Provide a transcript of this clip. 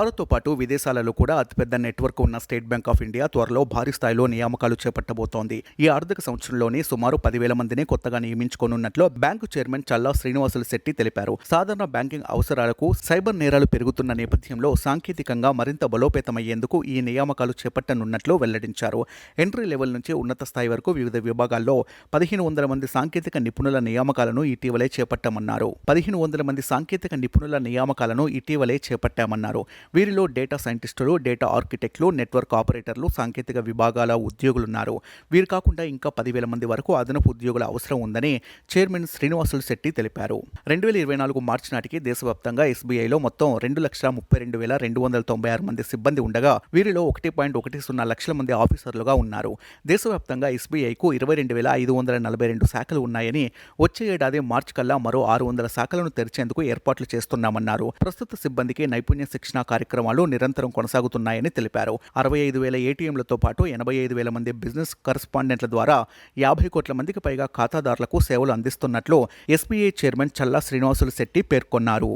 భారత్తో పాటు విదేశాలలో కూడా అతిపెద్ద నెట్వర్క్ ఉన్న స్టేట్ బ్యాంక్ ఆఫ్ ఇండియా త్వరలో భారీ స్థాయిలో నియామకాలు చేపట్టబోతోంది. ఈ ఆర్థిక సంవత్సరంలోనే సుమారు 10,000 మందిని కొత్తగా నియమించుకోనున్నట్లు బ్యాంకు చైర్మన్ చల్లా శ్రీనివాసులు శెట్టి తెలిపారు. సాధారణ బ్యాంకింగ్ అవసరాలకు సైబర్ నేరాలు పెరుగుతున్న నేపథ్యంలో సాంకేతికంగా మరింత బలోపేతమయ్యేందుకు ఈ నియామకాలు చేపట్టనున్నట్లు వెల్లడించారు. ఎంట్రీ లెవెల్ నుంచి ఉన్నత స్థాయి వరకు వివిధ విభాగాల్లో 1,500 మంది సాంకేతిక నిపుణుల నియామకాలను ఇటీవలే చేపట్టామన్నారు. వీరిలో డేటా సైంటిస్టులు, డేటా ఆర్కిటెక్టులు, నెట్వర్క్ ఆపరేటర్లు, సాంకేతిక విభాగాల ఉద్యోగులున్నారు. వీరు కాకుండా ఇంకా 10,000 మంది వరకు అదనపు ఉద్యోగుల అవసరం ఉందని చైర్మన్ శ్రీనివాసులు శెట్టి తెలిపారు. 2024 మార్చి నాటికి దేశవ్యాప్తంగా ఎస్బీఐలో మొత్తం 2,32,296 మంది సిబ్బంది ఉండగా వీరిలో 1.10 లక్షల మంది ఆఫీసర్లుగా ఉన్నారు. దేశవ్యాప్తంగా ఎస్బీఐకు 22,542 శాఖలు ఉన్నాయని, వచ్చే ఏడాది మార్చి కల్లా మరో 600 శాఖలను తెరిచేందుకు ఏర్పాట్లు చేస్తున్నామన్నారు. ప్రస్తుత సిబ్బందికి నైపుణ్య శిక్షణ కార్యక్రమాలు నిరంతరం కొనసాగుతున్నాయని తెలిపారు. 65,000 ఏటీఎంలతో పాటు 85,000 మంది బిజినెస్ కరెస్పాండెంట్ల ద్వారా 50 కోట్ల మందికి పైగా ఖాతాదారులకు సేవలు అందిస్తున్నట్లు ఎస్బీఐ చైర్మన్ చల్లా శ్రీనివాసులు శెట్టి పేర్కొన్నారు.